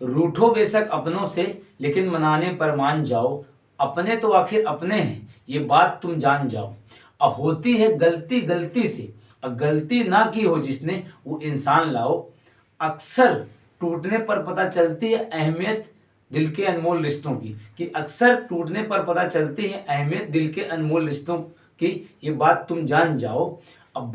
रूठो बेशक अपनों से, लेकिन मनाने पर मान जाओ। अपने तो आखिर अपने हैं, ये बात तुम जान जाओ। अब होती है गलती गलती से, अब गलती ना की हो जिसने, वो इंसान लाओ। अक्सर टूटने पर पता चलती है अहमियत दिल के अनमोल रिश्तों की, कि अक्सर टूटने पर पता चलती है अहमियत दिल के अनमोल रिश्तों की, ये बात तुम जान जाओ। अब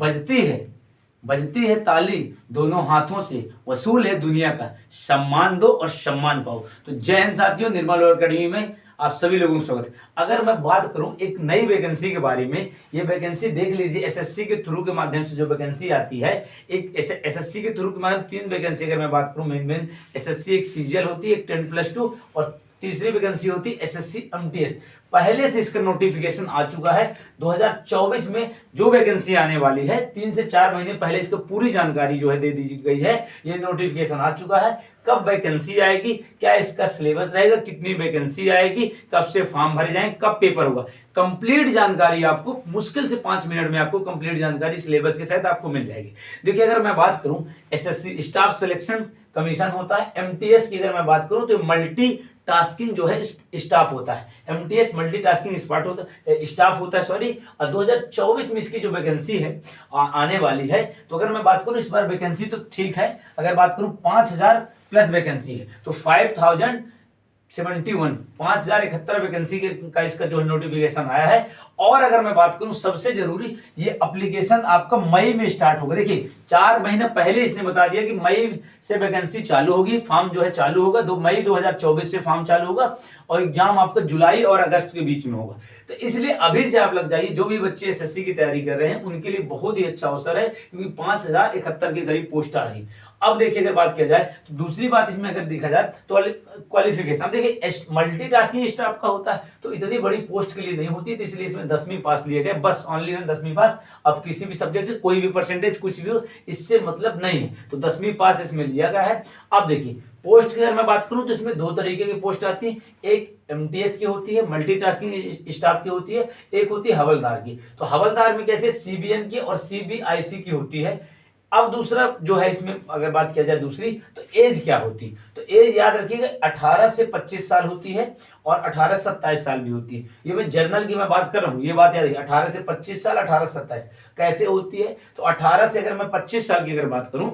बजती है ताली दोनों हाथों से, वसूल है दुनिया का, सम्मान दो और सम्मान पाओ। तो जय हिंद साथियों, निर्मल लॉ अकेडमी में आप सभी लोगों को स्वागत। अगर मैं बात करूं एक नई वैकेंसी के बारे में, ये वैकेंसी देख लीजिए, एसएससी के थ्रू के माध्यम से जो वैकेंसी आती है, एक एसएससी के थ्रू के माध्यम 3 वैकेंसी अगर मैं बात करूं, मेन एसएससी एक सीजीएल होती है, एक 10+2, और तीसरी वैकेंसी होती है एसएससी एमटीएस। पहले से इसका नोटिफिकेशन आ चुका है। 2024 में जो वैकेंसी आने वाली है, 3 से 4 महीने पहले इसको पूरी जानकारी जो है दे दी गई है। ये नोटिफिकेशन आ चुका है, कब वैकेंसी आएगी, क्या इसका सिलेबस रहेगा, कितनी वैकेंसी आएगी, कब से फॉर्म भरे जाएंगे, कब पेपर होगा, कंप्लीट जानकारी आपको मुश्किल से 5 मिनट में आपको कंप्लीट जानकारी सिलेबस के साथ आपको मिल जाएगी। देखिए, अगर मैं बात करूं, एसएससी स्टाफ सिलेक्शन कमीशन होता है। एमटीएस की अगर मैं बात करूं तो मल्टी टास्किंग जो है स्टाफ होता है। एमटीएस मल्टी टास्किंग स्टाफ होता है, सॉरी। और 2024 में इसकी जो वैकेंसी है आने वाली है, तो अगर मैं बात करूं इस बार वैकेंसी तो ठीक है, अगर बात करूं 5000 प्लस वैकेंसी है, तो 5071 वैकेंसी का इसका जो है नोटिफिकेशन आया है। और अगर मैं बात करूं सबसे जरूरी, ये एप्लीकेशन आपका मई में स्टार्ट होगा। देखिए, 4 महीने पहले इसने बता दिया कि मई से वैकेंसी चालू होगी, फॉर्म जो है चालू होगा, 2 मई 2024 से फॉर्म चालू होगा, और एग्जाम आपका जुलाई और अगस्त के बीच में होगा। तो इसलिए अभी से आप लग जाइए, जो भी बच्चे एसएससी की तैयारी कर रहे हैं उनके लिए बहुत ही अच्छा अवसर है, क्योंकि 5071 के करीब पोस्ट आ रही। अब देखिए, अगर बात किया जाए तो दूसरी बात इसमें अगर देखा जाए तो क्वालिफिकेशन, देखिए मल्टीटास्किंग स्टाफ का होता है, तो इतनी बड़ी पोस्ट के लिए नहीं होती, तो इसलिए इसमें 10वीं पास लिए गए, बस ओनली 10वीं पास। अब किसी भी सब्जेक्ट कोई भी परसेंटेज कुछ भी हो, इससे मतलब नहीं है, तो 10वीं पास इसमें लिया गया है। अब देखिए, पोस्ट की अगर मैं बात करूं तो इसमें 2 तरीके की पोस्ट आती है, एक एमटीएस की होती है, मल्टीटास्किंग स्टाफ की होती है, एक होती है हवलदार की। तो हवलदार में कैसे सीबीएन की और सीबीआईसी की होती है। अब दूसरा जो है, इसमें अगर बात किया जाए दूसरी, तो एज क्या होती है, तो एज याद रखिएगा 18 से 25 साल होती है, और 18 से 27 साल भी होती है। ये मैं जर्नल की मैं बात कर रहा हूँ, ये बात याद रखिए, 18 से 25 साल, 18 से 27 कैसे होती है। तो 18 से अगर मैं 25 साल की अगर बात करूं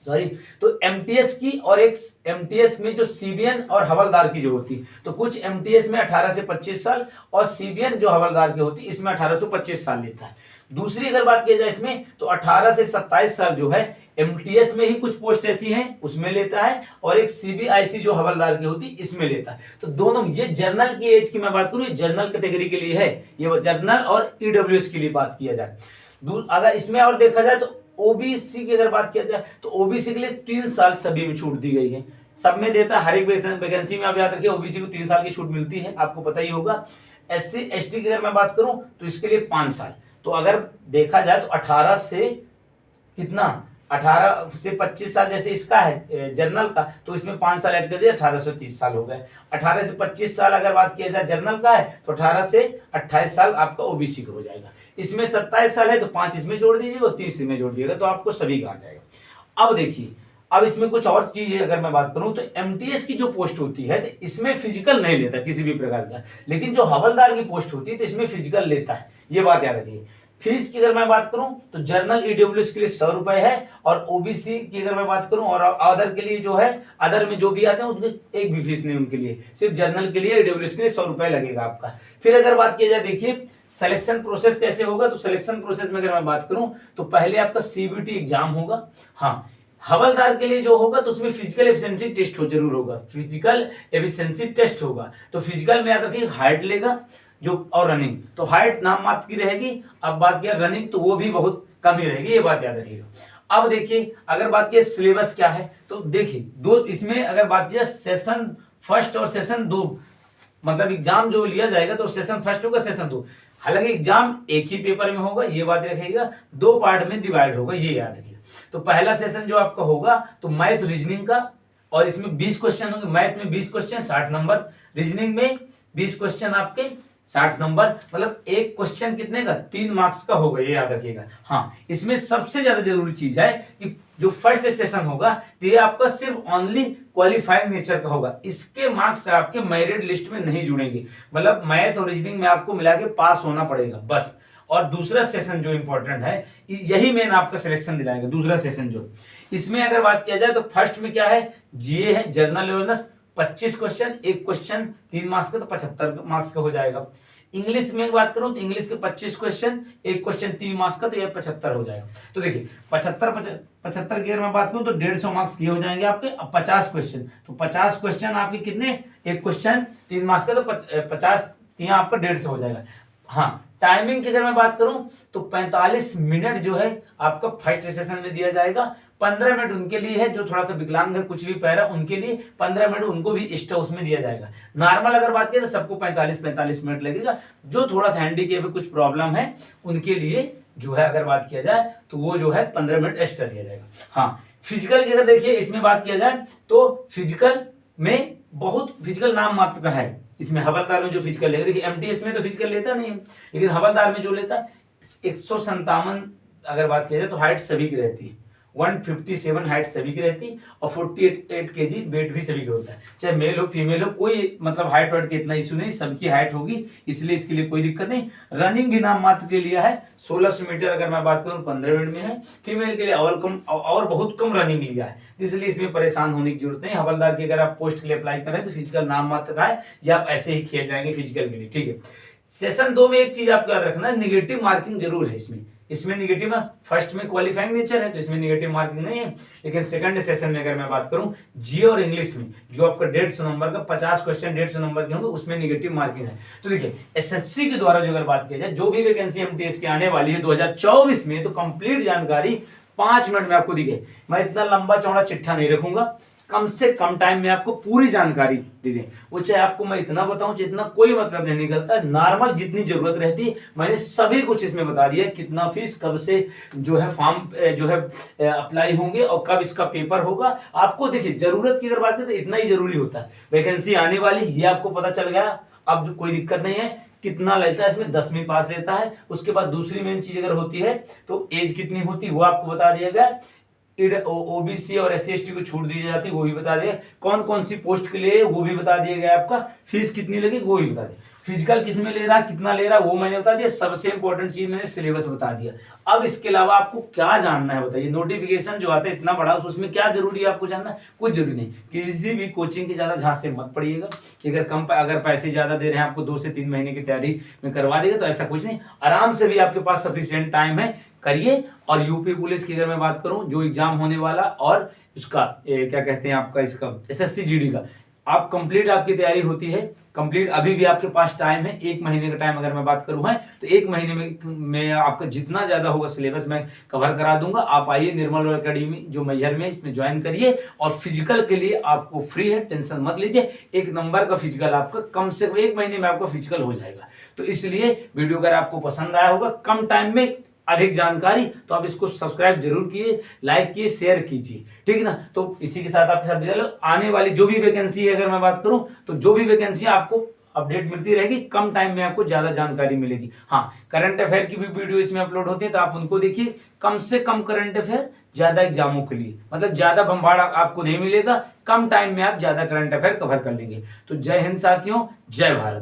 सॉरी, तो एमटीएस की, और एक एमटीएस में जो सीबीएन और हवलदार की जो होती, तो कुछ एमटीएस में 18 से 25 साल, और सीबीएन जो हवलदार की होती इसमें 18 से 25 साल लेता है। दूसरी अगर बात की जाए इसमें, तो 18 से 27 साल जो है एमटीएस में ही कुछ पोस्ट ऐसी हैं उसमें लेता है, और एक सीबीआईसी जो हवलदार की होती इसमें लेता है। तो दोनों, ये जर्नल की एज की मैं बात करूं, ये जर्नल कैटेगरी के लिए है, ये जर्नल और ईडब्ल्यूएस के लिए बात किया जाए। अगर इसमें और देखा जाए तो ओबीसी की अगर बात किया जाए, तो ओबीसी के लिए 3 साल सभी में छूट दी गई है, सब में देता है, हर एक वैकेंसी में। आप याद रखिए, ओबीसी को 3 साल की छूट मिलती है, आपको पता ही होगा। एससी एसटी की अगर मैं बात करूं तो इसके लिए 5 साल। तो अगर देखा जाए तो 18 से कितना, 18 से 25 साल जैसे इसका है जर्नल का, तो इसमें 5 साल ऐड कर दिया, 18 से 30 साल हो गए। 18 से 25 साल अगर बात किया जाए जर्नल का है, तो 18 से 28 साल आपका ओबीसी का हो जाएगा। इसमें 27 साल है, तो 5 इसमें जोड़ दीजिएगा, 30 इसमें जोड़ दीजिएगा, तो आपको सभी का आ जाएगा। अब देखिए, अब इसमें कुछ और चीजें अगर मैं बात करूं, तो एमटीएस की जो पोस्ट होती है, तो इसमें फिजिकल नहीं लेता किसी भी प्रकार का, लेकिन जो हवलदार की पोस्ट होती है तो इसमें फिजिकल लेता है, ये बात याद रखिए। फीस की अगर मैं बात करूं तो जर्नल ईडब्ल्यूएस के लिए 100 रुपए है, और ओबीसी की अगर मैं बात करूं और अदर के लिए जो है, अदर में जो भी आते हैं उसके एक भी फीस नहीं उनके लिए, सिर्फ जर्नल के लिए ईडब्ल्यूएस के लिए 100 रुपए लगेगा आपका। फिर अगर बात की जाए, देखिए सिलेक्शन प्रोसेस कैसे होगा, तो सिलेक्शन प्रोसेस में अगर मैं बात करूं तो पहले आपका सीबीटी एग्जाम होगा। हाँ, हवलदार के लिए जो होगा तो उसमें फिजिकल एफिशिएंसी टेस्ट हो जरूर होगा, फिजिकल एफिशिएंसी टेस्ट होगा। तो फिजिकल में याद रखिए हाइट लेगा जो, और रनिंग, तो हाइट नाम मात्र की रहेगी। अब बात किया रनिंग, तो वो भी बहुत कम ही रहेगी, ये बात याद रखिएगा। अब देखिए, अगर बात किया सिलेबस क्या है, तो देखिए दो, इसमें अगर बात किया सेशन फर्स्ट और सेशन 2, मतलब एग्जाम जो लिया जाएगा तो सेशन फर्स्ट होगा, सेशन 2। हालांकि एग्जाम एक ही पेपर में होगा, ये बात रखिएगा, 2 पार्ट में डिवाइड होगा, ये याद रखिएगा। तो पहला सेशन जो आपका होगा तो मैथ रीजनिंग का, और इसमें 20 क्वेश्चन होंगे। मैथ में 20 क्वेश्चन 60 नंबर, रीजनिंग में 20 क्वेश्चन आपके 60 नंबर, मतलब एक क्वेश्चन कितने का, 3 मार्क्स का होगा, ये याद रखिएगा। हाँ, इसमें सबसे ज्यादा जरूरी चीज है कि जो फर्स्ट सेशन होगा तो ये आपका सिर्फ ओनली क्वालिफाइंग नेचर का होगा, इसके मार्क्स आपके मेरिट लिस्ट में नहीं जुड़ेंगे, मतलब मैथ और रीजनिंग में आपको मिला के पास होना पड़ेगा बस। और दूसरा सेशन जो इंपॉर्टेंट है, यही मेन आपका सिलेक्शन दिलाएगा, दूसरा सेशन जो, इसमें अगर बात किया जाए तो फर्स्ट में क्या है, जीए है, जनरल अवेयरनेस, 25 क्वेश्चन, एक क्वेश्चन 3 मार्क्स का, तो 75 मार्क्स का हो जाएगा। इंग्लिश में बात करूं तो इंग्लिश के 25 क्वेश्चन, एक क्वेश्चन 3 मार्क्स का, तो ये 75 हो जाएगा। तो देखिए 75 की अगर मैं बात करूं तो 150 मार्क्स के हो जाएंगे आपके। अब 50 क्वेश्चन, तो 50 क्वेश्चन आपके कितने, एक क्वेश्चन 3 मार्क्स का, तो 50 यहाँ आपका 150 हो जाएगा। हाँ, टाइमिंग की अगर मैं बात करूं तो 45 मिनट जो है आपका फर्स्ट सेशन में दिया जाएगा, 15 मिनट उनके लिए है जो थोड़ा सा विकलांग है, कुछ भी पैरा, उनके लिए 15 मिनट उनको भी एक्स्ट्रा उसमें दिया जाएगा। नॉर्मल अगर बात करें तो सबको 45 मिनट लगेगा, जो थोड़ा सा हैंडीकैप है, कुछ प्रॉब्लम है, उनके लिए जो है अगर बात किया जाए तो वो जो है 15 मिनट एक्स्ट्रा दिया जाएगा। हाँ, फिजिकल की अगर देखिए इसमें बात किया जाए तो फिजिकल में बहुत फिजिकल नाम मात्र का है, इसमें हवलदार में जो फिजिकल लेगा, देखिए एमटीएस में तो फिजिकल लेता नहीं है, लेकिन हवलदार में जो लेता है 157 अगर बात किया जाए तो हाइट सभी की रहती है, 157 हाइट सभी की रहती है, और 48 केजी वेट भी सभी का होता है, चाहे मेल हो फीमेल हो, कोई मतलब हाइट वाइट का इतना इशू नहीं, सबकी हाइट होगी, इसलिए इसके लिए कोई दिक्कत नहीं। रनिंग भी नाम मात्र के लिए है, 1600 मीटर अगर मैं बात करूं 15 मिनट में है, फीमेल के लिए और कम और बहुत कम रनिंग लिया है, इसलिए इसमें परेशान होने की जरूरत नहीं। हवलदार की अगर आप पोस्ट के लिए अप्लाई करें तो फिजिकल नाम मात्र का है, या आप ऐसे ही खेल जाएंगे फिजिकल के लिए, ठीक है। सेशन 2 में एक चीज आपको याद रखना है, निगेटिव मार्किंग जरूर है इसमें निगेटिव है, फर्स्ट में क्वालिफाइंग नेचर है तो इसमें निगेटिव मार्किंग नहीं है, लेकिन सेकंड सेशन में अगर मैं बात करूं जीए और इंग्लिश में जो आपका 150 नंबर का 50 क्वेश्चन 150 नंबर के होंगे, उसमें निगेटिव मार्किंग है। तो देखिए एसएससी के द्वारा जो अगर बात किया जाए, जो भी वैकेंसी एमटीएस की आने वाली है 2024 में, तो कंप्लीट जानकारी 5 मिनट में आपको दी गई। मैं इतना लंबा चौड़ा चिट्ठा नहीं रखूंगा, कम से कम टाइम में आपको पूरी जानकारी दे दें, वो चाहे आपको मैं इतना बताऊं जितना कोई मतलब नहीं निकलता, नॉर्मल जितनी जरूरत रहती है मैंने सभी कुछ इसमें बता दिया है, कितना फीस, कब से जो है फॉर्म जो है अप्लाई होंगे और कब इसका पेपर होगा। आपको देखिए जरूरत की अगर बात करें तो इतना ही जरूरी होता है, वैकेंसी आने वाली ये आपको पता चल गया, अब कोई दिक्कत नहीं है। कितना लेता है इसमें, 10वीं पास लेता है, उसके बाद दूसरी मेन चीज अगर होती है तो एज कितनी होती है वो आपको बता दिया गया, ओबीसी और एससी एसटी को छूट दी जाती है वो भी बता दिया, कौन कौन सी पोस्ट के लिए वो भी बता दिया गया, आपका फीस कितनी लगेगी वो भी बता दिया, फिजिकल किस में ले रहा है, कितना ले रहा है वो मैंने बता दिया, सबसे इंपॉर्टेंट चीज मैंने सिलेबस बता दिया। अब इसके अलावा आपको क्या जानना है बताइए, नोटिफिकेशन जो आता है इतना बड़ा तो उसमें क्या जरूरी है आपको जानना, कुछ जरूरी नहीं। किसी भी कोचिंग की ज्यादा झांसे मत पड़िएगा कि अगर पैसे ज्यादा दे रहे हैं आपको 2 से 3 महीने की तैयारी में करवा देगा, तो ऐसा कुछ नहीं, आराम से भी आपके पास सफिशिएंट टाइम है, करिए। और यूपी पुलिस की अगर मैं बात करूं जो एग्जाम होने वाला, और उसका क्या कहते हैं आपका इसका एसएससी जीडी का, आप कंप्लीट आपकी तैयारी होती है कंप्लीट, अभी भी आपके पास टाइम है, 1 महीने का टाइम अगर मैं बात करूं है तो 1 महीने में आपका जितना ज्यादा होगा सिलेबस मैं कवर करा दूंगा। आप आइए निर्मल एकेडमी जो मैहर में, इसमें ज्वाइन करिए, और फिजिकल के लिए आपको फ्री है, टेंशन मत लीजिए, 1 नंबर का फिजिकल आपका कम से कम 1 महीने में आपका फिजिकल हो जाएगा। तो इसलिए वीडियो अगर आपको पसंद आया होगा, कम टाइम में अधिक जानकारी, तो आप इसको सब्सक्राइब जरूर कीजिए, लाइक कीजिए, शेयर कीजिए, ठीक है ना। तो इसी के साथ आपके साथ विदा लो, आने वाली जो भी वैकेंसी है अगर मैं बात करूं तो जो भी वैकेंसी आपको अपडेट मिलती रहेगी, कम टाइम में आपको ज्यादा जानकारी मिलेगी। हाँ, करंट अफेयर की भी वीडियो इसमें अपलोड होती है तो आप उनको देखिए, कम से कम करंट अफेयर ज्यादा एग्जामों के लिए, मतलब ज्यादा भंबाड़ आपको नहीं मिलेगा, कम टाइम में आप ज्यादा करंट अफेयर कवर कर लेंगे। तो जय हिंद साथियों, जय भारत।